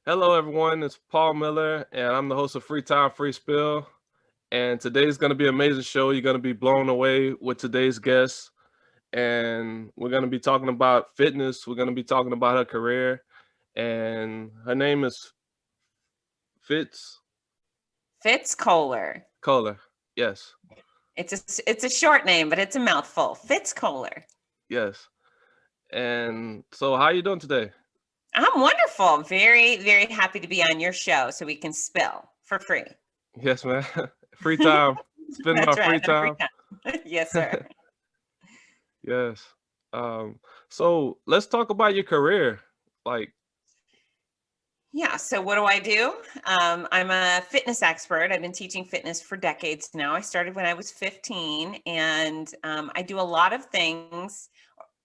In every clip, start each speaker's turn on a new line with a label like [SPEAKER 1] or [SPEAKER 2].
[SPEAKER 1] Hello, everyone. It's Paul Miller, and I'm the host of Free Time Free Spill. And today's going to be an amazing show. You're going to be blown away with today's guest. And we're going to be talking about fitness. We're going to be talking about her career. And her name is Fitz
[SPEAKER 2] Fitz Koehler.
[SPEAKER 1] Koehler. Yes,
[SPEAKER 2] It's a short name, but it's a mouthful. Fitz Koehler.
[SPEAKER 1] yes. And so, how you doing today?
[SPEAKER 2] I'm wonderful. Very, very happy to be on your show so we can spill for free.
[SPEAKER 1] Yes, man. Free time. Spending our
[SPEAKER 2] That's
[SPEAKER 1] free
[SPEAKER 2] right. On free
[SPEAKER 1] time.
[SPEAKER 2] time. Yes, sir.
[SPEAKER 1] Yes. So let's talk about your career. Like,
[SPEAKER 2] Yeah. So what do I do? I'm a fitness expert. I've been teaching fitness for decades now. I started when I was 15, and I do a lot of things.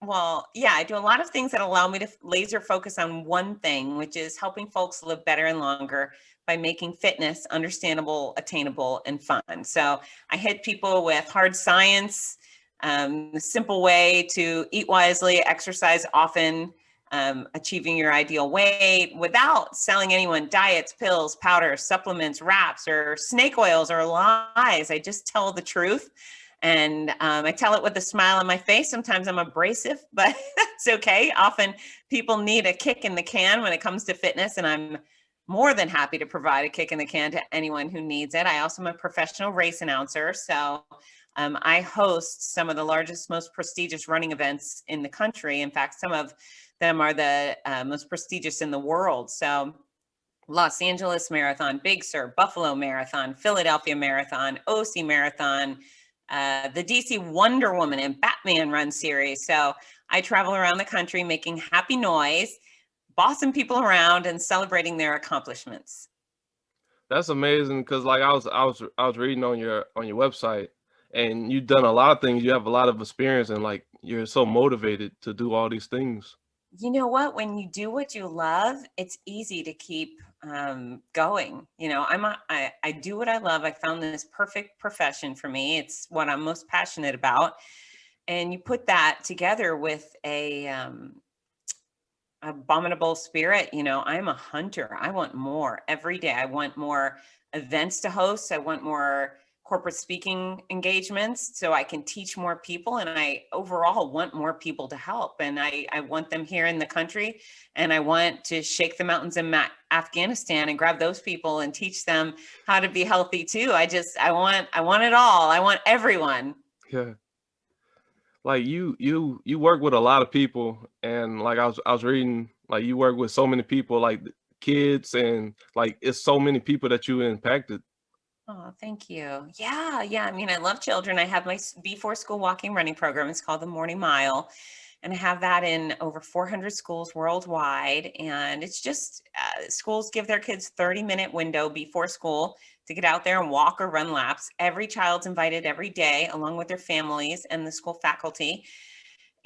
[SPEAKER 2] Well, yeah, I do a lot of things that allow me to laser focus on one thing, which is helping folks live better and longer by making fitness understandable, attainable, and fun. So I hit people with hard science, the simple way to eat wisely, exercise often, achieving your ideal weight without selling anyone diets, pills, powders, supplements, wraps, or snake oils or lies. I just tell the truth. And I tell it with a smile on my face. Sometimes I'm abrasive, but that's okay. Often people need a kick in the can when it comes to fitness, and I'm more than happy to provide a kick in the can to anyone who needs it. I also am a professional race announcer, so I host some of the largest, most prestigious running events in the country. In fact, some of them are the most prestigious in the world. So Los Angeles Marathon, Big Sur, Buffalo Marathon, Philadelphia Marathon, OC Marathon, the DC Wonder Woman and Batman Run series. So I travel around the country making happy noise, bossing people around, and celebrating their accomplishments.
[SPEAKER 1] that's amazing because like I was reading on your website, and you've done a lot of things. You have a lot of experience, and like you're so motivated to do all these things.
[SPEAKER 2] You know what? When you do what you love, it's easy to keep going. I do what I love. I found this perfect profession for me. It's what I'm most passionate about. And you put that together with a abominable spirit. I'm a hunter. I want more every day. I want more events to host. I want more corporate speaking engagements so I can teach more people. And I overall want more people to help. And I want them here in the country. And I want to shake the mountains in Afghanistan and grab those people and teach them how to be healthy too. I want it all. I want everyone.
[SPEAKER 1] Yeah, like you work with a lot of people, and like I was reading, like you work with so many people, like kids, and like it's so many people that you impacted.
[SPEAKER 2] Oh, thank you. Yeah, yeah. I mean, I love children. I have my before school walking running program. It's called the Morning Mile. And I have that in over 400 schools worldwide. And it's just schools give their kids 30-minute window before school to get out there and walk or run laps. Every child's invited every day, along with their families and the school faculty.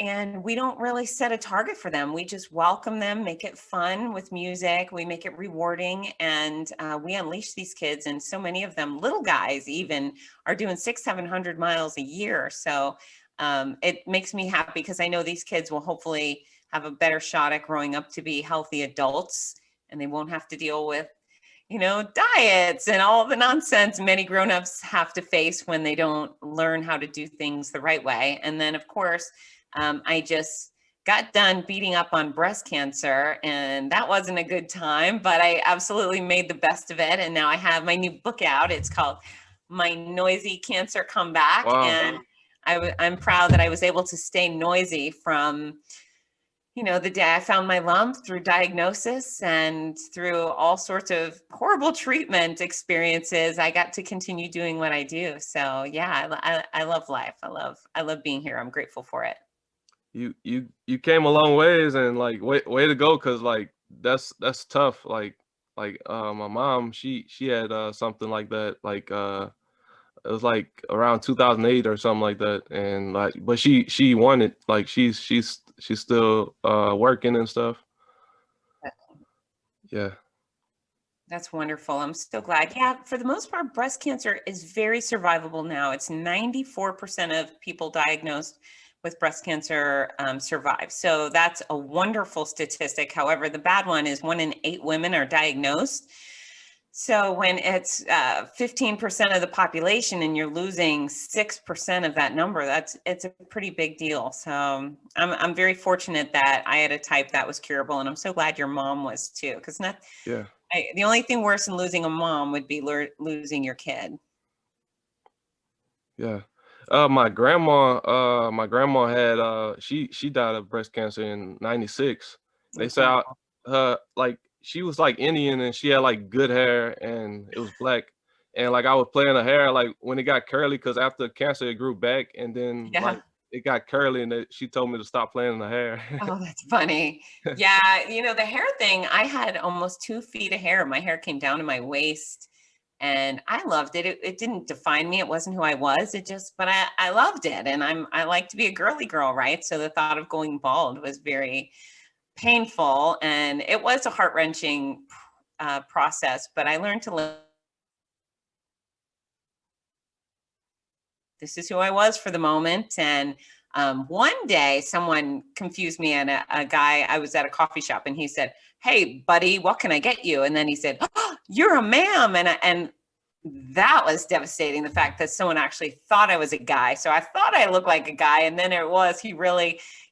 [SPEAKER 2] And we don't really set a target for them. We just welcome them, make it fun with music. We make it rewarding, and we unleash these kids. And so many of them, little guys even, are doing 600-700 miles a year. So it makes me happy because I know these kids will hopefully have a better shot at growing up to be healthy adults, and they won't have to deal with diets and all the nonsense many grown-ups have to face when they don't learn how to do things the right way. And then, of course, I just got done beating up on breast cancer, and that wasn't a good time, but I absolutely made the best of it. And now I have my new book out. It's called My Noisy Cancer Comeback.
[SPEAKER 1] Wow.
[SPEAKER 2] And I'm proud that I was able to stay noisy from the day I found my lump, through diagnosis and through all sorts of horrible treatment experiences. I got to continue doing what I do. So yeah, I love life. I love being here. I'm grateful for it.
[SPEAKER 1] You came a long ways, and like way to go, because like that's tough. Like my mom, she had something like that, like it was like around 2008 or something like that, and like but she won it. Like she's still working and stuff. Yeah.
[SPEAKER 2] That's wonderful. I'm so glad. Yeah, for the most part, breast cancer is very survivable now. It's 94% of people diagnosed with breast cancer survive. So that's a wonderful statistic. However, the bad one is 1 in 8 women are diagnosed. So when it's 15% of the population and you're losing 6% of that number, it's a pretty big deal. So I'm very fortunate that I had a type that was curable, and I'm so glad your mom was too. Because
[SPEAKER 1] Yeah.
[SPEAKER 2] the only thing worse than losing a mom would be losing your kid.
[SPEAKER 1] Yeah. My grandma had she died of breast cancer in '96. They
[SPEAKER 2] That's
[SPEAKER 1] say
[SPEAKER 2] awful.
[SPEAKER 1] like she was like Indian and she had like good hair and it was black. And like I was playing her hair like when it got curly because after cancer it grew back and then
[SPEAKER 2] Yeah.
[SPEAKER 1] like it got curly and she told me to stop playing in the hair.
[SPEAKER 2] Oh, that's funny. Yeah, the hair thing, I had almost 2 feet of hair. My hair came down to my waist and I loved it. It didn't define me. It wasn't who I was. But I loved it. And I like to be a girly girl, right? So the thought of going bald was very painful and it was a heart-wrenching process, but I learned to live. This is who I was for the moment. And one day someone confused me and a guy, I was at a coffee shop and he said, "Hey buddy, what can I get you?" And then he said, "Oh, you're a ma'am." And that was devastating. The fact that someone actually thought I was a guy. So I thought I looked like a guy. And then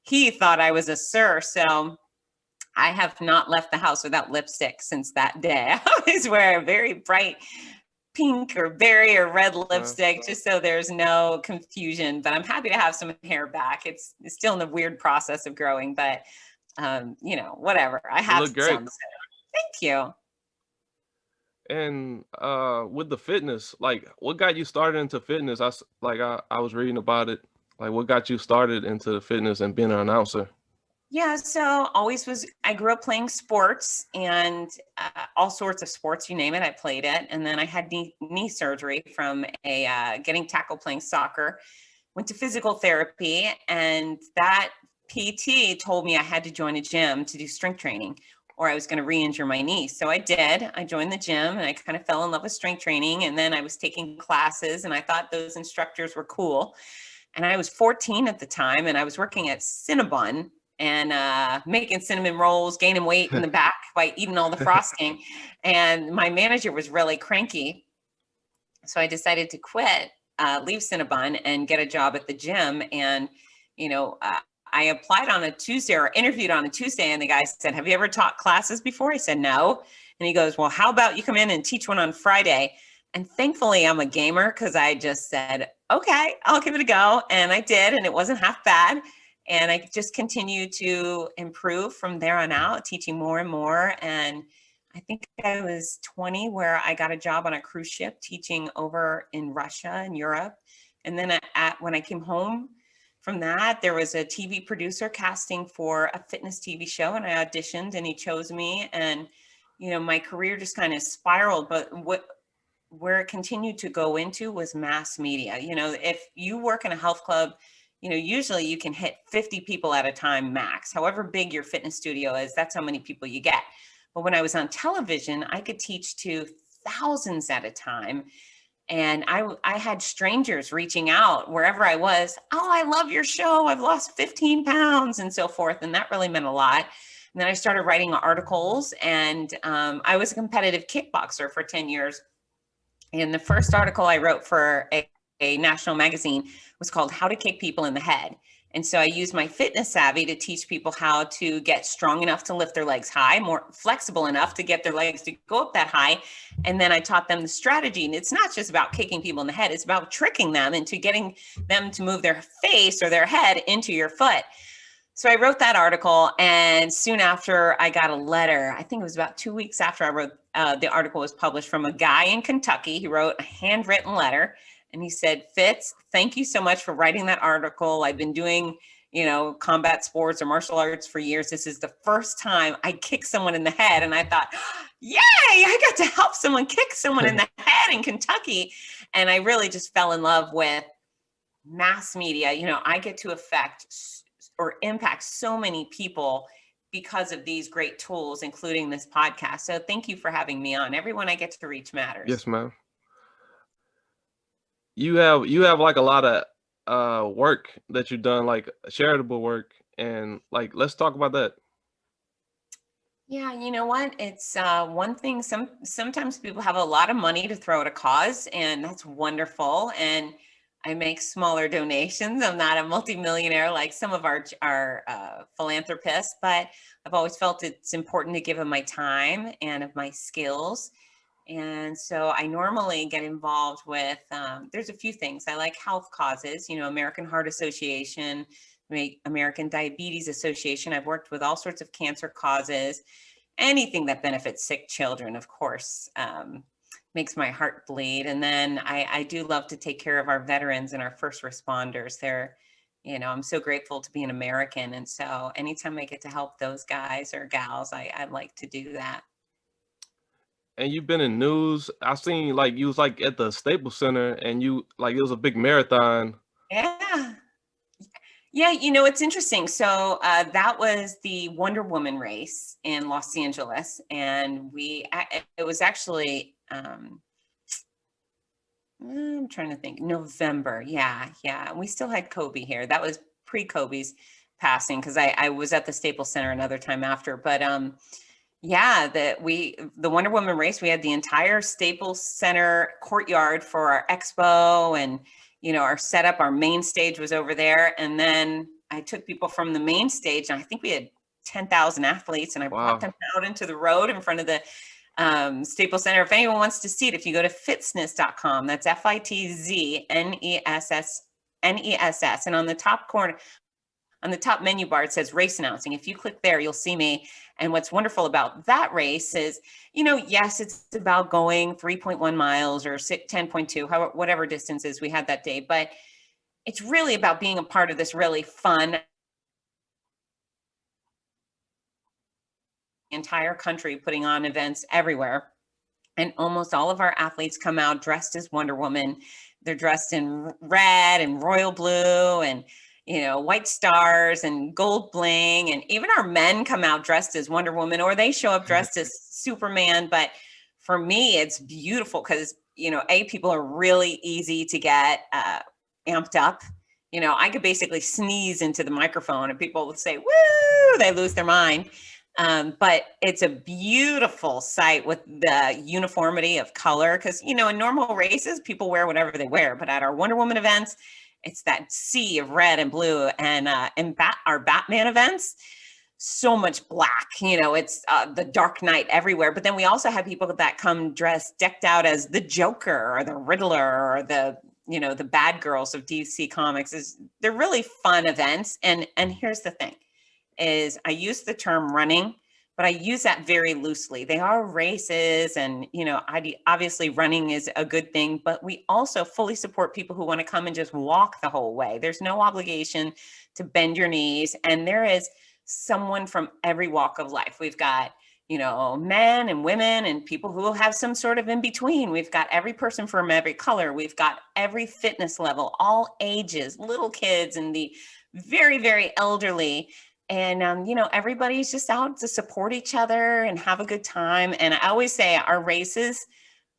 [SPEAKER 2] he thought I was a sir. So I have not left the house without lipstick since that day. I always wear a very bright pink or berry or red
[SPEAKER 1] Uh,
[SPEAKER 2] lipstick just so there's no confusion, but I'm happy to have some hair back. It's still in the weird process of growing, but whatever. I
[SPEAKER 1] you
[SPEAKER 2] have
[SPEAKER 1] look great.
[SPEAKER 2] some. So thank you.
[SPEAKER 1] And with the fitness, like what got you started into fitness? I was reading about it. Like what got you started into the fitness and being an announcer?
[SPEAKER 2] Yeah, so I grew up playing sports and all sorts of sports, you name it, I played it. And then I had knee surgery from getting tackled playing soccer, went to physical therapy, and that PT told me I had to join a gym to do strength training or I was going to re-injure my knee. So I did. I joined the gym and I kind of fell in love with strength training. And then I was taking classes and I thought those instructors were cool. And I was 14 at the time and I was working at Cinnabon and making cinnamon rolls, gaining weight in the back by eating all the frosting. And my manager was really cranky. So I decided to quit, leave Cinnabon and get a job at the gym. And, I applied on a Tuesday or interviewed on a Tuesday. And the guy said, "Have you ever taught classes before?" I said, "No." And he goes, "Well, how about you come in and teach one on Friday?" And thankfully I'm a gamer because I just said, "Okay, I'll give it a go." And I did, and it wasn't half bad. And I just continued to improve from there on out, teaching more and more. And I think I was 20 where I got a job on a cruise ship teaching over in Russia and Europe. And then when I came home from that, there was a TV producer casting for a fitness TV show and I auditioned and he chose me. And, my career just kind of spiraled. But where it continued to go into was mass media. If you work in a health club, usually you can hit 50 people at a time max. However big your fitness studio is, that's how many people you get. But when I was on television, I could teach to thousands at a time. And I had strangers reaching out wherever I was. "Oh, I love your show. I've lost 15 pounds," and so forth. And that really meant a lot. And then I started writing articles and I was a competitive kickboxer for 10 years. And the first article I wrote for a national magazine was called "How to Kick People in the Head." And so I used my fitness savvy to teach people how to get strong enough to lift their legs high, more flexible enough to get their legs to go up that high. And then I taught them the strategy. And it's not just about kicking people in the head, it's about tricking them into getting them to move their face or their head into your foot. So I wrote that article, and soon after I got a letter. I think it was about 2 weeks after I wrote the article was published, from a guy in Kentucky. He wrote a handwritten letter, and he said, "Fitz, thank you so much for writing that article. I've been doing, combat sports or martial arts for years. This is the first time I kick someone in the head." And I thought, "Yay, I got to help someone kick someone in the head in Kentucky." And I really just fell in love with mass media. I get to affect or impact so many people because of these great tools, including this podcast. So thank you for having me on. Everyone I get to reach matters.
[SPEAKER 1] Yes, ma'am. You have like a lot of work that you've done, like charitable work, and like let's talk about that.
[SPEAKER 2] Yeah, you know what? It's one thing. Sometimes people have a lot of money to throw at a cause, and that's wonderful. And I make smaller donations. I'm not a multimillionaire like some of our philanthropists, but I've always felt it's important to give of my time and of my skills. And so I normally get involved with, there's a few things. I like health causes, American Heart Association, American Diabetes Association. I've worked with all sorts of cancer causes, anything that benefits sick children, of course, makes my heart bleed. And then I do love to take care of our veterans and our first responders. I'm so grateful to be an American. And so anytime I get to help those guys or gals, I like to do that.
[SPEAKER 1] And you've been in news. I seen like you was like at the Staples Center, and you like it was a big marathon.
[SPEAKER 2] Yeah. Yeah, it's interesting. So that was the Wonder Woman race in Los Angeles, and it was actually I'm trying to think, November. Yeah, yeah. We still had Kobe here. That was pre-Kobe's passing because I was at the Staples Center another time after. But yeah, the Wonder Woman race, we had the entire Staples Center courtyard for our expo, and our setup, our main stage was over there. And then I took people from the main stage, and I think we had 10,000 athletes, and I brought
[SPEAKER 1] Wow.
[SPEAKER 2] them out into the road in front of the Staples Center. If anyone wants to see it, if you go to fitzness.com, that's FITZNESS, and on the top corner, on the top menu bar, it says race announcing. If you click there, you'll see me. And what's wonderful about that race is, yes, it's about going 3.1 miles or 10.2, whatever distances we had that day. But it's really about being a part of this really fun entire country, putting on events everywhere. And almost all of our athletes come out dressed as Wonder Woman. They're dressed in red and royal blue and white stars and gold bling. And even our men come out dressed as Wonder Woman, or they show up dressed as Superman. But for me, it's beautiful because, people are really easy to get amped up. I could basically sneeze into the microphone and people would say, woo, they lose their mind. But it's a beautiful sight with the uniformity of color because, in normal races, people wear whatever they wear. But at our Wonder Woman events, it's that sea of red and blue. And our Batman events, so much black. It's the Dark Knight everywhere. But then we also have people that come decked out as the Joker or the Riddler or the bad girls of DC Comics. They're really fun events. And here's the thing. Is I use the term running, but I use that very loosely. They are races, and obviously running is a good thing, but we also fully support people who want to come and just walk the whole way. There's no obligation to bend your knees, and there is someone from every walk of life. We've got men and women and people who will have some sort of in between. We've got every person from every color. We've got every fitness level, all ages, little kids and the very, very elderly. And, everybody's just out to support each other and have a good time. And I always say our races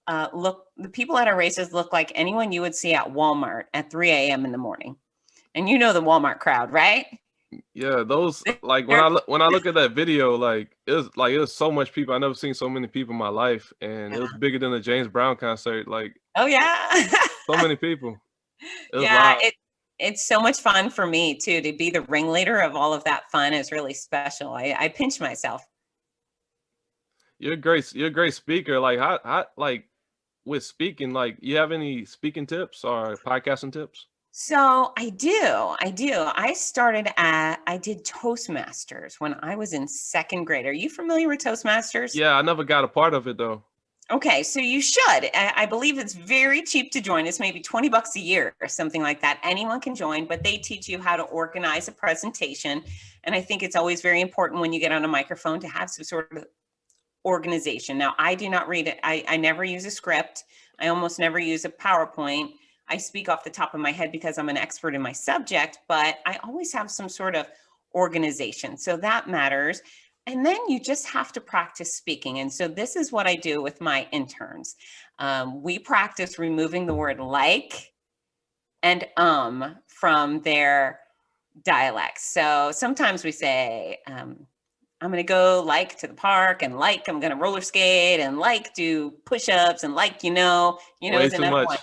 [SPEAKER 2] the people at our races look like anyone you would see at Walmart at 3 a.m. in the morning. And the Walmart crowd, right?
[SPEAKER 1] Yeah, those like
[SPEAKER 2] They're,
[SPEAKER 1] when I look at that video, like it was so much people. I never seen so many people in my life, and it was
[SPEAKER 2] yeah.
[SPEAKER 1] bigger than a James Brown concert. Like
[SPEAKER 2] Oh, yeah.
[SPEAKER 1] so many people. It was
[SPEAKER 2] Yeah,
[SPEAKER 1] loud.
[SPEAKER 2] it's so much fun for me too to be the ringleader of all of that fun is really special. I pinch myself.
[SPEAKER 1] You're a great speaker. Like how like with speaking, like you have any speaking tips or podcasting tips?
[SPEAKER 2] So I do. I did Toastmasters when I was in second grade. Are you familiar with Toastmasters?
[SPEAKER 1] Yeah, I never got a part of it though.
[SPEAKER 2] Okay, so you should. I believe it's very cheap to join. It's maybe $20 a year or something like that. Anyone can join, but they teach you how to organize a presentation. And I think it's always very important when you get on a microphone to have some sort of organization. Now, I do not read it. I never use a script. I almost never use a PowerPoint. I speak off the top of my head because I'm an expert in my subject, but I always have some sort of organization. So that matters. And then you just have to practice speaking. And so this is what I do with my interns. We practice removing the word like and from their dialects. So sometimes we say, I'm going to go like to the park, and like I'm going to roller skate, and like do push-ups, and like,
[SPEAKER 1] Way
[SPEAKER 2] is
[SPEAKER 1] too
[SPEAKER 2] another one.
[SPEAKER 1] much.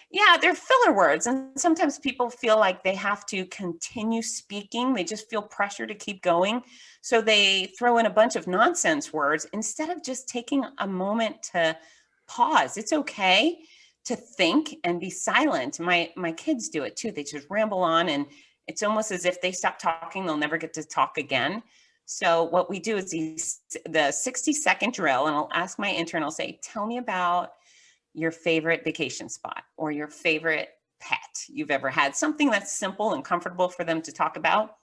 [SPEAKER 2] Yeah, they're filler words. And sometimes people feel like they have to continue speaking. They just feel pressure to keep going. So they throw in a bunch of nonsense words instead of just taking a moment to pause. It's okay to think and be silent. My kids do it too. They just ramble on, and it's almost as if they stop talking, they'll never get to talk again. So what we do is the 60-second drill, and I'll ask my intern, I'll say, tell me about your favorite vacation spot or your favorite pet you've ever had, something that's simple and comfortable for them to talk about.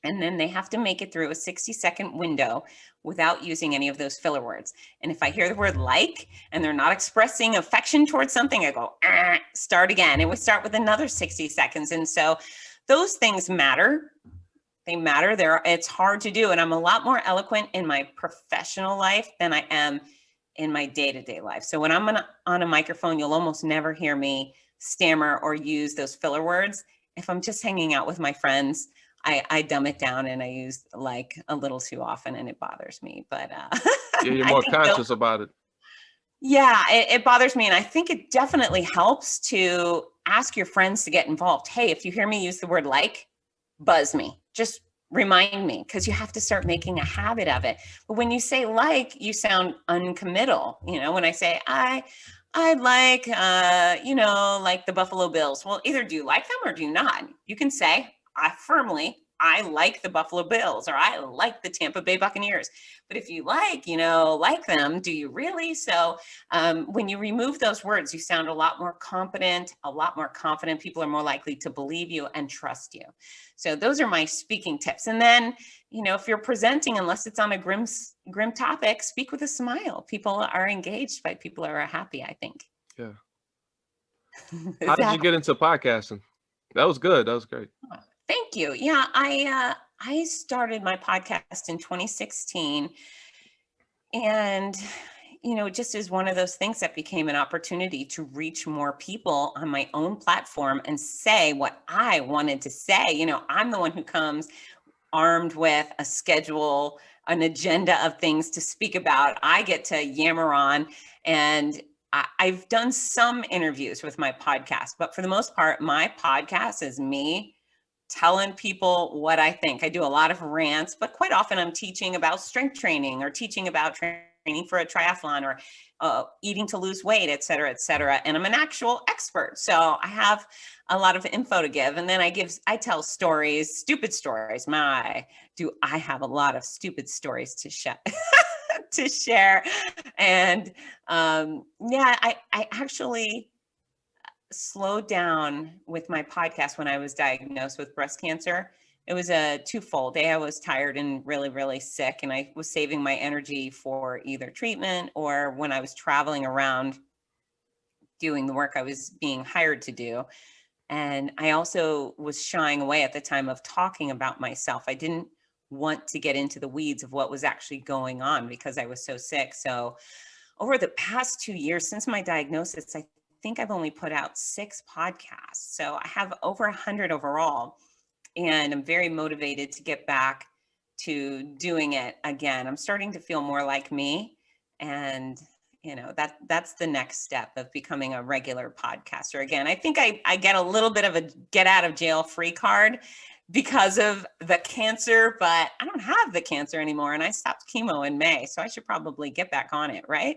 [SPEAKER 2] And then they have to make it through a 60-second window without using any of those filler words. And if I hear the word like, and they're not expressing affection towards something, I go, start again. And we start with another 60 seconds. And so those things matter. They matter. It's hard to do. And I'm a lot more eloquent in my professional life than I am in my day-to-day life. So when I'm on a microphone, you'll almost never hear me stammer or use those filler words. If I'm just hanging out with my friends, I dumb it down, and I use like a little too often, and it bothers me. But
[SPEAKER 1] Yeah, you're
[SPEAKER 2] I
[SPEAKER 1] more
[SPEAKER 2] think
[SPEAKER 1] conscious about it.
[SPEAKER 2] yeah, it bothers me. And I think it definitely helps to ask your friends to get involved. Hey, if you hear me use the word like, buzz me. Just remind me, because you have to start making a habit of it. But when you say like, you sound uncommittal. When I say I like, like the Buffalo Bills. Well, either do you like them or do you not? You can say, I like the Buffalo Bills, or I like the Tampa Bay Buccaneers. But if you like them, do you really? So when you remove those words, you sound a lot more competent, a lot more confident. People are more likely to believe you and trust you. So those are my speaking tips. And then, if you're presenting, unless it's on a grim topic, speak with a smile. People are engaged by people who are happy, I think.
[SPEAKER 1] Yeah. How did you get into podcasting? That was good. That was great.
[SPEAKER 2] Thank you. Yeah, I started my podcast in 2016, and just as one of those things that became an opportunity to reach more people on my own platform and say what I wanted to say. I'm the one who comes armed with a schedule, an agenda of things to speak about. I get to yammer on, and I've done some interviews with my podcast, but for the most part, my podcast is me telling people what I think. I do a lot of rants, but quite often I'm teaching about strength training, or teaching about training for a triathlon, or eating to lose weight, et cetera, et cetera. And I'm an actual expert. So I have a lot of info to give. And then I tell stories, stupid stories. Do I have a lot of stupid stories to share. And I actually slowed down with my podcast when I was diagnosed with breast cancer. It was a twofold. I was tired and really, really sick, and I was saving my energy for either treatment or when I was traveling around doing the work I was being hired to do. And I also was shying away at the time of talking about myself. I didn't want to get into the weeds of what was actually going on because I was so sick. So over the past 2 years since my diagnosis, I think I've only put out 6 podcasts. So I have over 100 overall, and I'm very motivated to get back to doing it again. I'm starting to feel more like me, and that's the next step of becoming a regular podcaster again. I think I get a little bit of a get out of jail free card because of the cancer, but I don't have the cancer anymore, and I stopped chemo in May, so I should probably get back on it, right?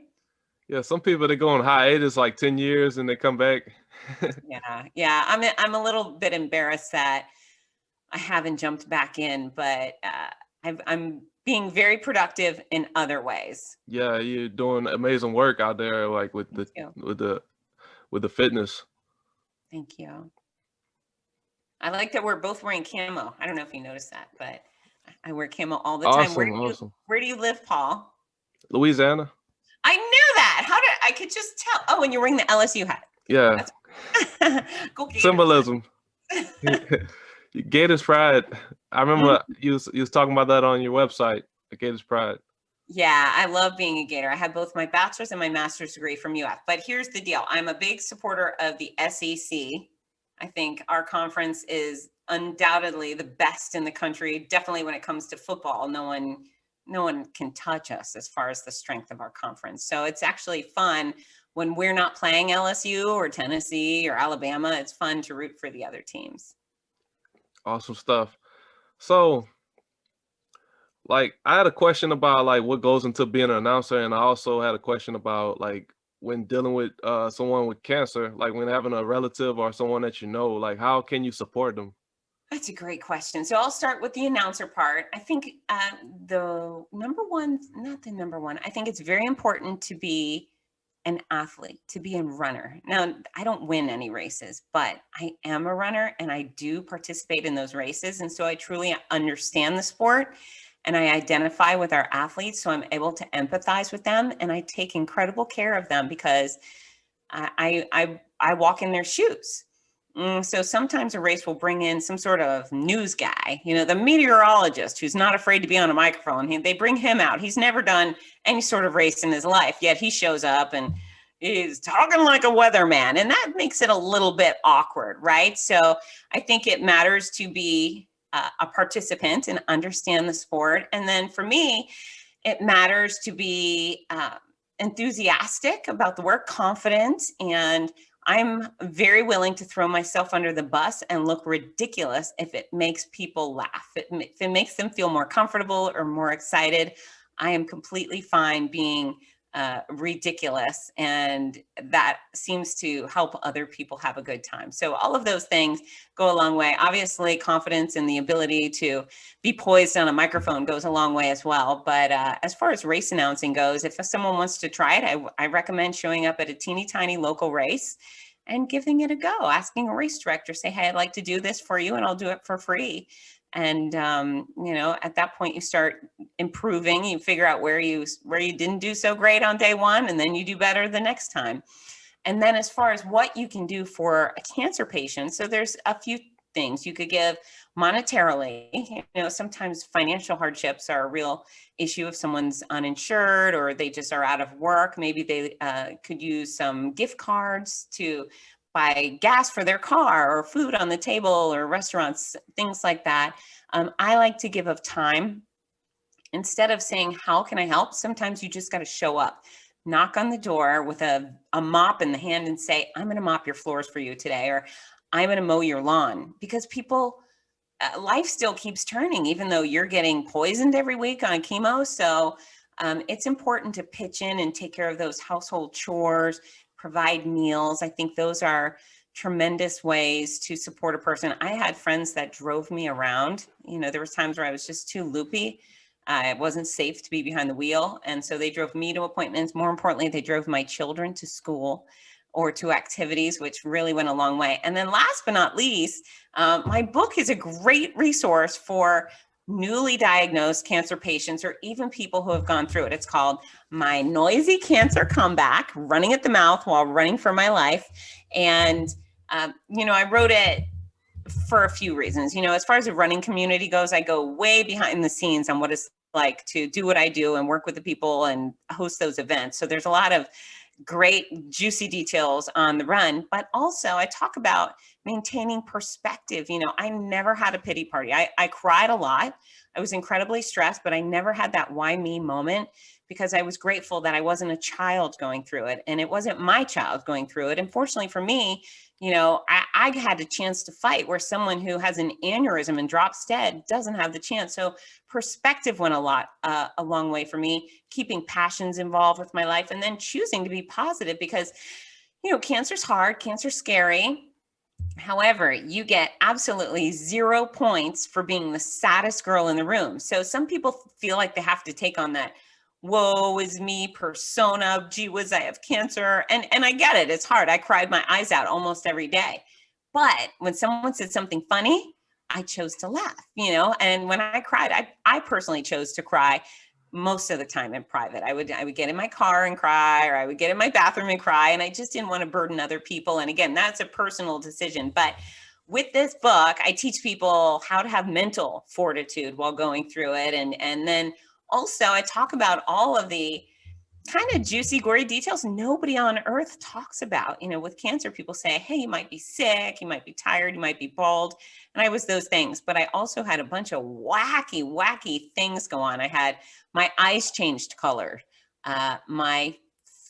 [SPEAKER 1] Yeah, some people, they go on hiatus like 10 years and they come back.
[SPEAKER 2] Yeah. I'm a little bit embarrassed that I haven't jumped back in, but I'm being very productive in other ways.
[SPEAKER 1] Yeah, you're doing amazing work out there, like with
[SPEAKER 2] Thank you.
[SPEAKER 1] the fitness.
[SPEAKER 2] Thank you. I like that we're both wearing camo. I don't know if you noticed that, but I wear camo all the time.
[SPEAKER 1] Awesome.
[SPEAKER 2] Where do you live, Paul?
[SPEAKER 1] Louisiana.
[SPEAKER 2] I knew that. I could just tell. Oh, and you're wearing the LSU hat.
[SPEAKER 1] Yeah.
[SPEAKER 2] Go Gators.
[SPEAKER 1] Symbolism. Gators Pride. I remember you was talking about that on your website, Gators Pride.
[SPEAKER 2] Yeah, I love being a Gator. I have both my bachelor's and my master's degree from UF. But here's the deal. I'm a big supporter of the SEC I think our conference is undoubtedly the best in the country. Definitely when it comes to football, no one can touch us as far as the strength of our conference. So it's actually fun when we're not playing LSU or Tennessee or Alabama. It's fun to root for the other teams.
[SPEAKER 1] Awesome stuff. So, like, I had a question about like what goes into being an announcer, and I also had a question about like when dealing with someone with cancer, like when having a relative or someone that you know, like how can you support them?
[SPEAKER 2] That's a great question. So I'll start with the announcer part. I think the number one, not the number one, I think it's very important to be an athlete, to be a runner. Now, I don't win any races, but I am a runner and I do participate in those races. And so I truly understand the sport and I identify with our athletes. So I'm able to empathize with them and I take incredible care of them because I walk in their shoes. So sometimes a race will bring in some sort of news guy, the meteorologist who's not afraid to be on a microphone. They bring him out. He's never done any sort of race in his life, yet he shows up and he's talking like a weatherman. And that makes it a little bit awkward, right? So I think it matters to be a participant and understand the sport. And then for me, it matters to be enthusiastic about the work, confident, and I'm very willing to throw myself under the bus and look ridiculous if it makes people laugh. If it makes them feel more comfortable or more excited, I am completely fine being ridiculous. And that seems to help other people have a good time. So all of those things go a long way. Obviously, confidence and the ability to be poised on a microphone goes a long way as well. But as far as race announcing goes, if someone wants to try it, I recommend showing up at a teeny tiny local race and giving it a go, asking a race director, say, hey, I'd like to do this for you and I'll do it for free. And, at that point you start improving, you figure out where you didn't do so great on day one, and then you do better the next time. And then as far as what you can do for a cancer patient, so there's a few things you could give monetarily. Sometimes financial hardships are a real issue if someone's uninsured or they just are out of work. Maybe they could use some gift cards to buy gas for their car or food on the table or restaurants, things like that. I like to give of time. Instead of saying, how can I help? Sometimes you just got to show up, knock on the door with a mop in the hand and say, I'm going to mop your floors for you today, or I'm going to mow your lawn, because people, life still keeps turning, even though you're getting poisoned every week on chemo. So it's important to pitch in and take care of those household chores, provide meals. I think those are tremendous ways to support a person. I had friends that drove me around. There was times where I was just too loopy. It wasn't safe to be behind the wheel. And so they drove me to appointments. More importantly, they drove my children to school or to activities, which really went a long way. And then last but not least, my book is a great resource for newly diagnosed cancer patients or even people who have gone through it. It's called My Noisy Cancer Comeback, Running at the Mouth While Running for My Life. And, I wrote it for a few reasons. As far as the running community goes, I go way behind the scenes on what it's like to do what I do and work with the people and host those events. So there's a lot of great juicy details on the run, but also I talk about maintaining perspective. I never had a pity party. I cried a lot. I was incredibly stressed, but I never had that why me moment, because I was grateful that I wasn't a child going through it and it wasn't my child going through it. And fortunately for me, I had a chance to fight where someone who has an aneurysm and drops dead doesn't have the chance. So perspective went a long way for me, keeping passions involved with my life, and then choosing to be positive because, cancer's hard, cancer's scary. However, you get absolutely 0 points for being the saddest girl in the room. So some people feel like they have to take on that woe is me persona. Gee whiz, I have cancer. And I get it. It's hard. I cried my eyes out almost every day. But when someone said something funny, I chose to laugh, and when I cried, I personally chose to cry most of the time in private. I would get in my car and cry, or I would get in my bathroom and cry. And I just didn't want to burden other people. And again, that's a personal decision. But with this book, I teach people how to have mental fortitude while going through it. And then also I talk about all of the kind of juicy, gory details nobody on earth talks about. You know, with cancer, people say, hey, you might be sick, you might be tired, you might be bald. And I was those things, but I also had a bunch of wacky things go on. I had my eyes changed color. My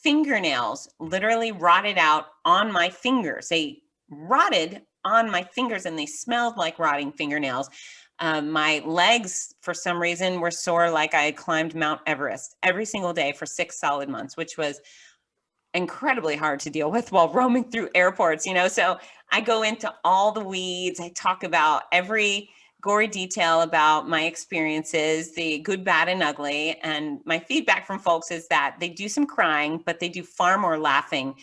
[SPEAKER 2] fingernails literally rotted out on my fingers. They rotted on my fingers and they smelled like rotting fingernails. My legs, for some reason, were sore like I had climbed Mount Everest every single day for 6 solid months, which was incredibly hard to deal with while roaming through airports, you know. So I go into all the weeds. I talk about every gory detail about my experiences, the good, bad, and ugly. And my feedback from folks is that they do some crying, but they do far more laughing.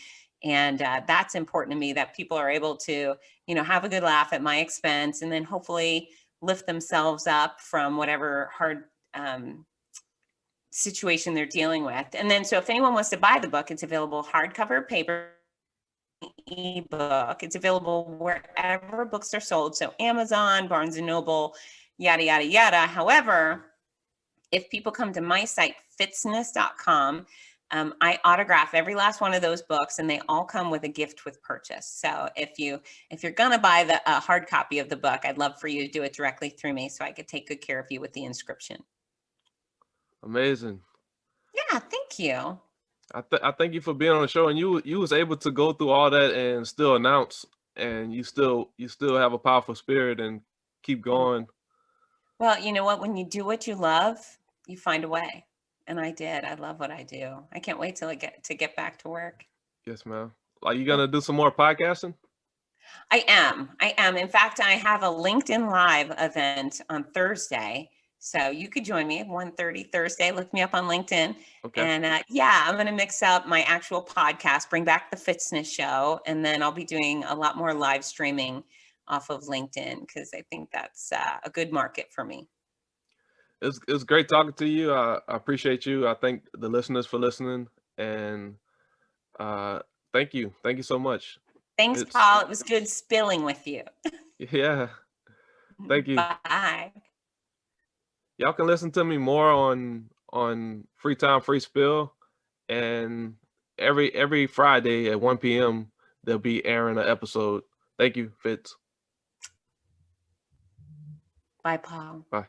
[SPEAKER 2] And that's important to me, that people are able to, you know, have a good laugh at my expense and then hopefully lift themselves up from whatever hard situation they're dealing with. And then, so if anyone wants to buy the book, it's available hardcover, paper, ebook. It's available wherever books are sold. So Amazon, Barnes and Noble, yada, yada, yada. However, if people come to my site, fitzness.com, I autograph every last one of those books, and they all come with a gift with purchase. So if you're gonna buy the hard copy of the book, I'd love for you to do it directly through me, so I could take good care of you with the inscription.
[SPEAKER 1] Amazing.
[SPEAKER 2] Yeah, thank you.
[SPEAKER 1] I thank you for being on the show, and you was able to go through all that and still announce, and you still have a powerful spirit and keep going.
[SPEAKER 2] Well, you know what? When you do what you love, you find a way. And I did. I love what I do. I can't wait till I get back to work.
[SPEAKER 1] Yes, ma'am. Are you gonna do some more podcasting?
[SPEAKER 2] I am. In fact, I have a LinkedIn Live event on Thursday. So you could join me at 1:30 Thursday. Look me up on LinkedIn.
[SPEAKER 1] Okay.
[SPEAKER 2] And yeah, I'm going to mix up my actual podcast, bring back the Fitzness show, and then I'll be doing a lot more live streaming off of LinkedIn because I think that's a good market for me.
[SPEAKER 1] It's great talking to you. I appreciate you. I thank the listeners for listening, and thank you so much.
[SPEAKER 2] Thanks, Paul. It was good spilling with you.
[SPEAKER 1] Yeah. Thank you.
[SPEAKER 2] Bye.
[SPEAKER 1] Y'all can listen to me more on Free Time Free Spill, and every Friday at 1 p.m. they'll be airing an episode. Thank you, Fitz.
[SPEAKER 2] Bye, Paul.
[SPEAKER 1] Bye.